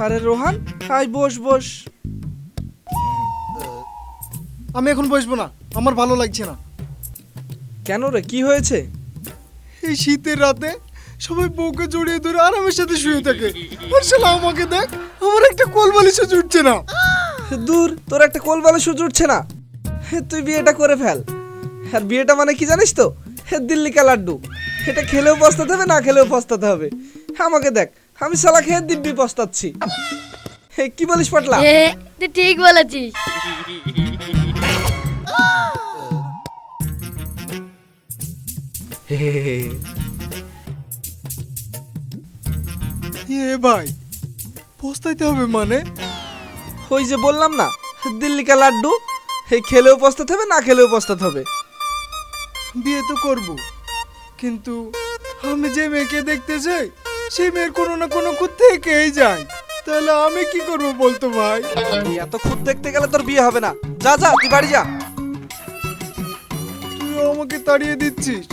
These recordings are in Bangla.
আরে রোহান, আয় বস বস। আমি এখন বসবো না, আমার ভালো লাগছে না। কেন রে, কি হয়েছে? এই শীতের রাতে সবাই বউকে জড়িয়ে ধরে আরামের সাথে শুয়ে থাকে, আর শালা আমাকে দেখ, আমার একটা কোল বালিশও জুটছে না। দূর, তোর একটা কোল বালিশও জুটছে না? তুই বিয়েটা করে ফেল। আর বিয়েটা মানে কি জানিস তো? দিল্লি কা লাড্ডু। এটা খেলেও পস্তাতে হবে, না খেলেও পস্তাতে হবে। আমাকে দেখ, আমি শালা খেয়ে দিব্যি পস্তাচ্ছি। কি বলিস পাটলা? তুই ঠিক বলেছিস। এ ভাই, পস্তাইতে হবে মানে? ওই যে বললাম না, দিল্লি কা লাড্ডু। খেলেও পস্তাতে হবে, না খেলেও পস্তাতে হবে। বিয়ে তো করব, কিন্তু আমি যে মেয়েকে দেখতে চাই সেই মেয়ের কোনো না কোনো খুঁত থেকেই যায়। তাহলে আমি কি করব বলতো ভাই? এত খুদ দেখতে গেলে তোর বিয়ে হবে না। যা যা, তুই বাড়ি যা। তুই আমাকে তাড়িয়ে দিচ্ছিস?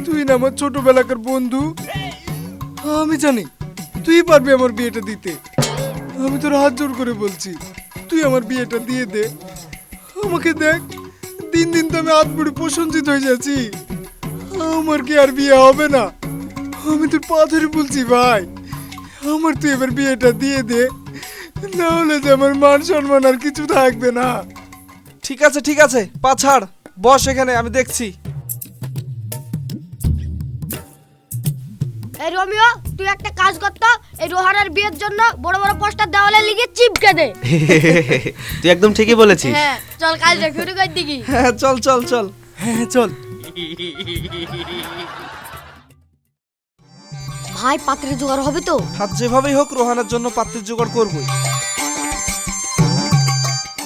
তুই না আমার ছোটবেলাকার বন্ধু, আমি জানি তুই পারবি আমার বিয়েটা দিতে। আমি তোর হাত জোর করে বলছি, তুই আমার বিয়েটা দিয়ে দে। আমাকে দেখ, দিন দিন তো আমি হাত বুড়ি প্রশংসিত হয়ে যাচ্ছি, আমার কি আর বিয়ে হবে না? আমি তোর পা ধরে বলছি ভাই, আমার তুই এবার বিয়েটা দিয়ে দে, না হলে যে আমার মান সম্মান আর কিছু থাকবে না। ঠিক আছে ঠিক আছে, পা ছাড়, বস এখানে, আমি দেখছি। এই রোমিও, তুই একটা কাজ কর তো, এই রোহানের বিয়ের জন্য বড় বড় পোস্টার দেওয়ালে লিখে চিপকে দে। তুই একদম ঠিকই বলেছিস। হ্যাঁ, চল কাজটা শুরু করে দিকি। হ্যাঁ চল চল চল। হ্যাঁ চল। ভাই, পাত্রের জোগাড় হবে তো? হাত যেভাবেই হোক রোহানের জন্য পাত্রের জোগাড় করবই।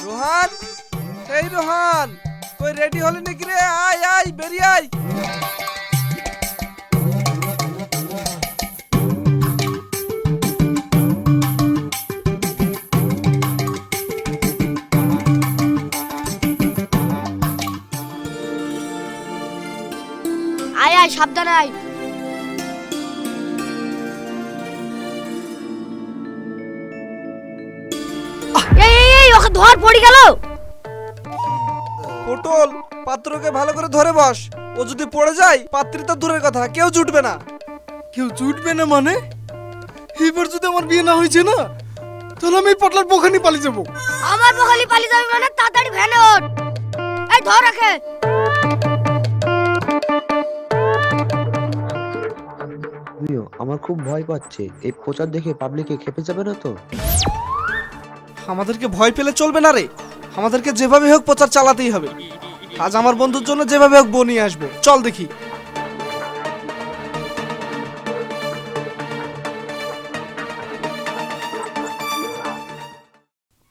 রোহান, এই রোহান, তুই রেডি হলি নাকি রে? আয় আয়, বেরিয়ে আয়। আয় আয়, সাবধানে আয়। এই ওকে ধর, পড়ে গেল। পটল, পাত্রকে ভালো করে ধরে বস। ও যদি পড়ে যায়, পাত্রী তো দূরের কথা, কেউ জুটবে না। কেউ জুটবে না মানে? এবার যদি আমার বিয়ে না হয়েছে না, তাহলে আমি এই পটলার পোখানি পালিয়ে যাবো। আমার বখালি পালিয়ে যাবে মানে? তাড়াতাড়ি ভ্যানে ওঠ। এই ধর রাখে। আমার খুব ভয় পাচ্ছে, এই প্রচার দেখে পাবলিকে খেপে যাবে না তো? আমাদেরকে ভয় পেলে চলবে না রে, আমাদেরকে যেভাবে হোক প্রচার চালাতেই হবে। আজ আমার বন্ধুর জন্য যেভাবে হোক বউ নিয়ে আসবো, চল দেখি।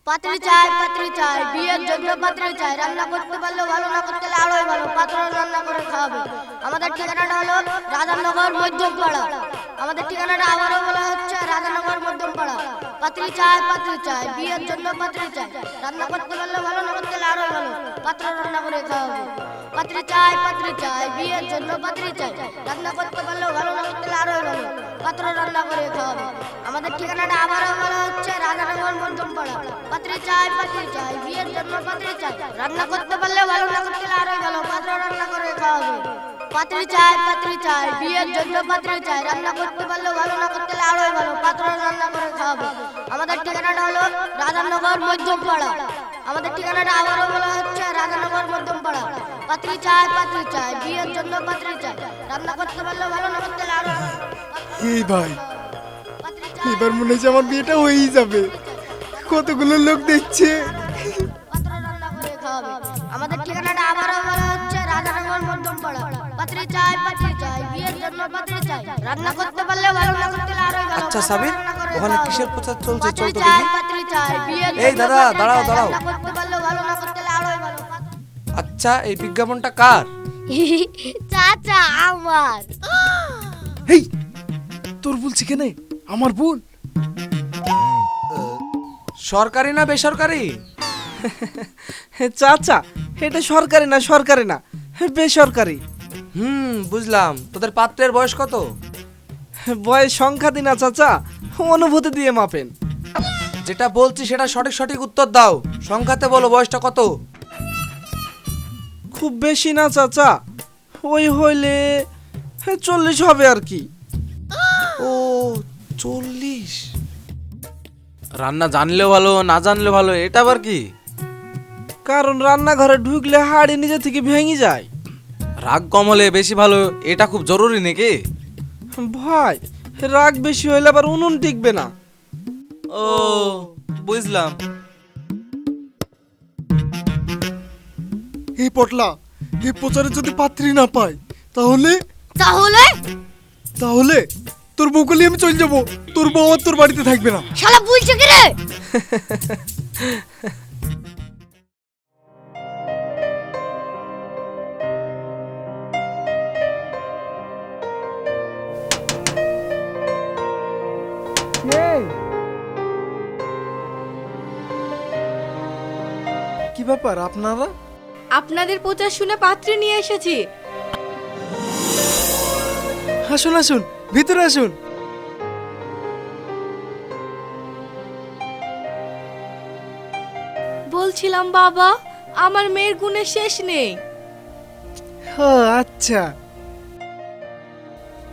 পাত্রী চাই, বিয়ের জন্য পাত্রী চাই। রান্না করতে পারলে ভালো, না করতে পারলে আরোই ভালো। পাত্র রান্না করে খাওয়াবে। আমাদের ঠিকানাটা হলো রাধানগর মধ্যমপাড়া। আমাদের ঠিকানাটা আবারও বলা হচ্ছে রাধানগর মধ্যমপাড়া। পাত্রী চাই, বিয়ের জন্য পাত্রী চাই। রান্না করতে পারলে ভালো, না করতে পারলে আরোই ভালো। পাত্র রান্না করে খাওয়াবে। পাত্রী চাই, বিয়ের জন্য পাত্রী চাই। রান্না করতে পারলে ভালো, না করতে পারলে আরোই ভালো। পাত্র রান্না করে খাওয়াবে। আমাদের ঠিকানাটা আবারও বলা হচ্ছে রাধানগর মধ্যমপাড়া। পাত্রী চাই, বিয়ের জন্য পাত্রী চাই। রান্না করতে পারলে ভালো, না করতে পারলে আরোই ভালো। পাত্র রান্না করে খাওয়াবে। পাত্রী চাই, বিয়ের জন্য পাত্রী চাই। রান্না করতে পারলে ভালো, না করতে পারলে আরোই ভালো। পাত্র রান্না করে খাওয়াবে। আমাদের ঠিকানাটা হলো রাধানগর মধ্যমপাড়া। আমাদের ঠিকানাটা আবারও বলা হচ্ছে রাধানগর মধ্যমপাড়া। পাত্রী চাই, বিয়ের জন্য পাত্রী চাই। রান্না করতে পারলে ভালো, না করতে পারলে আরোই ভালো। এই ভাই, এবার মনে হচ্ছে আমার বিয়েটা হয়েই যাবে। কতগুলো লোক দেখছে। পাত্র রান্না করে খাওয়াবে। আমাদের ঠিকানাটা আবারও বলা হচ্ছে রাধানগর মধ্যমপাড়া। পাত্রী চাই, বিয়ের জন্য পাত্রী চাই। রান্না করতে পারলে ভালো, না করতে পারলে আরোই ভালো। আচ্ছা সাবির, ওখানে কিসের প্রচার চলছে? চল তো পাত্রী দেখি। চাই, বিয়ের এই জন্য দাদা, পাত্রী দাঁড়াও চাই। দাঁড়াও। রান্না করতে পারলে ভালো, না করতে পারলে আরোই ভালো। আচ্ছা, এই বিজ্ঞাপনটা কার? চাচা আমার। এই তোর বলছি কেনে আমার বোন? সরকারি না বেসরকারি? চাচা, এটা সরকারি না, সরকারি না, বেসরকারি। বুঝলাম। তোদের পাত্রের বয়স কত? বয়স সংখ্যা দিন না চাচা, অনুভূতি দিয়ে মাপেন। যেটা বলছি সেটা সঠিক সঠিক উত্তর দাও। সংখ্যাতে বলো বয়সটা কত? খুব বেশি না চাচা, ওই হইলে 40 হবে আর কি। ও 40। রান্না জানলেও ভালো, না জানলেও ভালো, এটা আবার কি? কারণ রান্নাঘরে ঢুকলে হাড়ি নিজে থেকে ভেঙে যায়। রাগ কম হলে বেশি ভালো, এটা খুব জরুরি নাকি? ভাই, রাগ বেশি হইলে আবার উনুন টিকবে না। ও বুঝলাম। এই পটলা, এই প্রচারে যদি পাত্রী না পাই তাহলে তাহলে তাহলে তোর বউকে নিয়ে আমি চলে যাবো। তোর বউ আর তোর বাড়িতে থাকবে না। শালা বলছে কি রে? কি ব্যাপার আপনারা? আপনাদের প্রচার শুনে পাত্রী নিয়ে এসেছি। আসুন আসুন, ভিতরে আসুন। বলছিলাম বাবা, আমার মেয়ের গুণের শেষ নেই। আচ্ছা,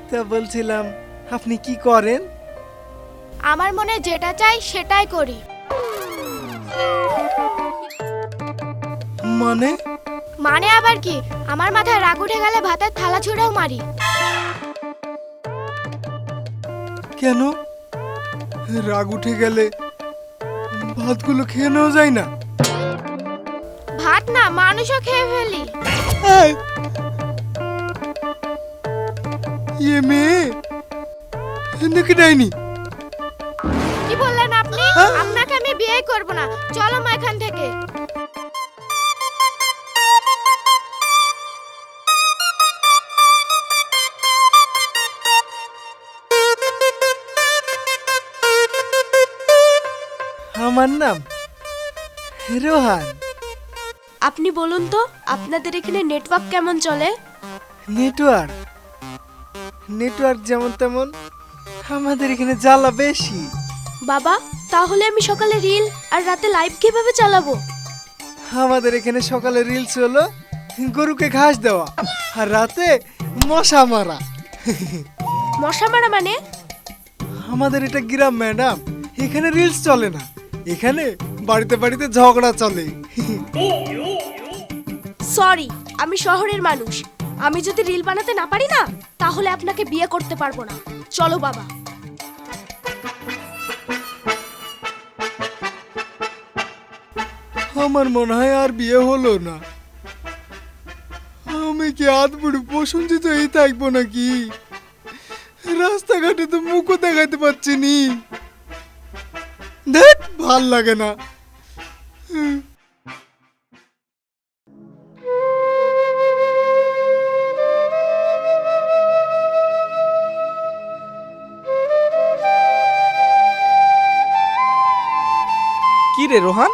তা বলছিলাম আপনি কি করেন? আমার মনে যেটা চাই সেটাই করি। মানে? মানে আবার কি, আমার মাথায় রাগ উঠে গেলে ভাতের থালা ছুঁড়েও মারি। কেন? রাগ উঠে গেলে ভাতগুলো খেয়ে নেওয়া যায় না? ভাত না, মানুষও খেয়ে ফেলি। এই! ইয়ে মেয়ে নাকি ডাইনি? কি বললেন আপনি? আপনাকে আমি বিয়ে করব না, চলো মা এখান থেকে। আমার নাম রোহান। আপনি বলুন তো, আপনাদের এখানে নেটওয়ার্ক কেমন চলে? নেটওয়ার্ক নেটওয়ার্ক যেমন তেমন, আমাদের এখানে জ্বালা বেশি। বাবা, তাহলে আমি সকালে রিল আর রাতে লাইভ কিভাবে চালাবো? আমাদের এখানে সকালে রিলস হলো গরুকে ঘাস দেওয়া, আর রাতে মশা মারা। মশা মারা মানে? আমাদের এটা গ্রাম ম্যাডাম, এখানে রিলস চলে না, এখানে বাড়িতে বাড়িতে ঝগড়া চলে। সরি, আমি শহরের মানুষ। আমি যদি রিল বানাতে না পারি না, তাহলে আপনাকে বিয়ে করতে পারবো না। চলো বাবা। আমার মনে হয় আর বিয়ে হলো না। আমি কি আদবুড়ি প্রশংসিত এই থাকবো নাকি? রাস্তাঘাটে তো মুখও দেখাতে পাচ্ছি নি। দেখ, ভাল লাগে না। কি রে রোহান,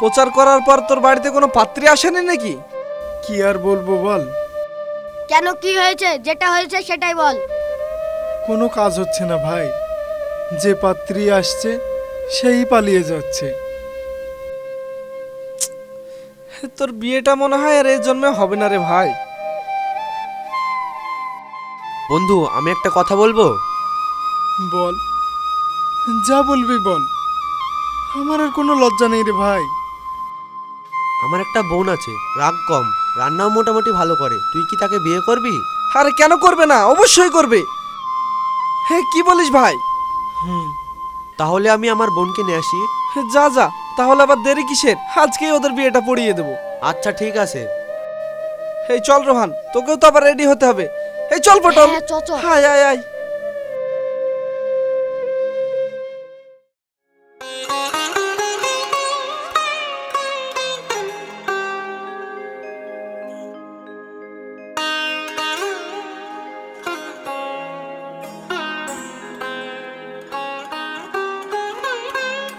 প্রচার করার পর তোর বাড়িতে কোনো পাত্রী আসেনি নাকি? কি আর বলবো বল, কেন, কি হয়েছে? যেটা হয়েছে সেটাই বল। কোনো কাজ হচ্ছে না ভাই। যে পাত্রী আসছে সেই পালিয়ে যাচ্ছে। তোর বিয়েটা মনে হয় আর এই জন্মে হবে না রে ভাই। বন্ধু, আমি একটা কথা বলবো। বল, যা বলবি বল, আমার আর কোনো লজ্জা নেই রে ভাই। আমার একটা বোন আছে, রাগ কম, রান্নাও মোটামুটি ভালো করে। তুই কি তাকে বিয়ে করবি? আরে কেন করবে না, অবশ্যই করবে। হ্যাঁ, কি বলিস ভাই? তাহলে আমি আমার বোনকে নিয়ে আসি। যা যা, তাহলে আবার দেরি কিসের? আজকেই ওদের বিয়েটা পড়িয়ে দেবো। আচ্ছা ঠিক আছে। এই চল রোহান, তোকেও তো আবার রেডি হতে হবে। এই চল পটল। হ্যাঁ, চ, চ। হাই আয় আয়।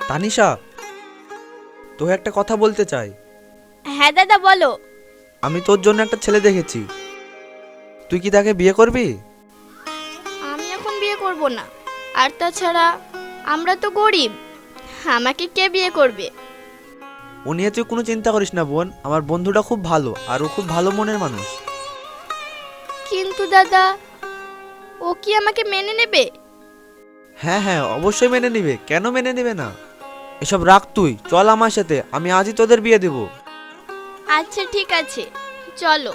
তানিশা, তোকে একটা কথা বলতে চাই। হ্যাঁ দাদা, বলো। আমি তোর জন্য একটা ছেলে দেখেছি, তুই কি তাকে বিয়ে করবি? আমি এখন বিয়ে করব না। আর তাছাড়া আমরা তো গরিব, আমাকে কে বিয়ে করবে? ও নিয়ে তুই কোনো চিন্তা করিস না বোন, আমার বন্ধুটা খুব ভালো আর ও খুব ভালো মনের মানুষ। কিন্তু দাদা, ও কি আমাকে মেনে নেবে? হ্যাঁ হ্যাঁ, অবশ্যই মেনে নিবে, কেন মেনে নিবে না? এসব রাখ তুই, চল আমার সাথে, আমি আজই তোদের বিয়ে দেবো। আচ্ছা ঠিক আছে, চলো।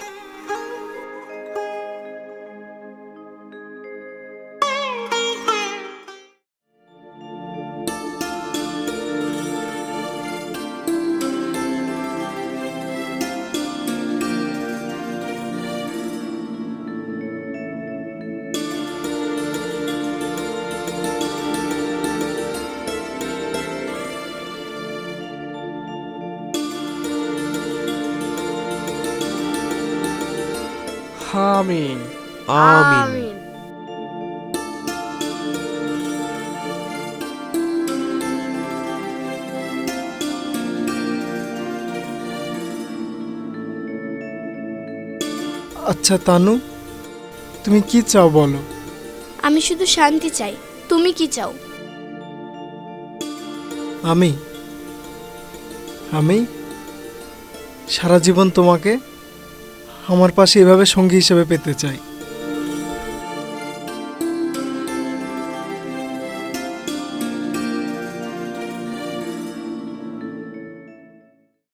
আমিন। আমিন। আচ্ছা তানু, তুমি কি চাও বলো? আমি শুধু শান্তি চাই, তুমি কি চাও? আমি আমি সারা জীবন তোমাকে আমার পাশে এভাবে সঙ্গী হিসেবে পেতে চাই।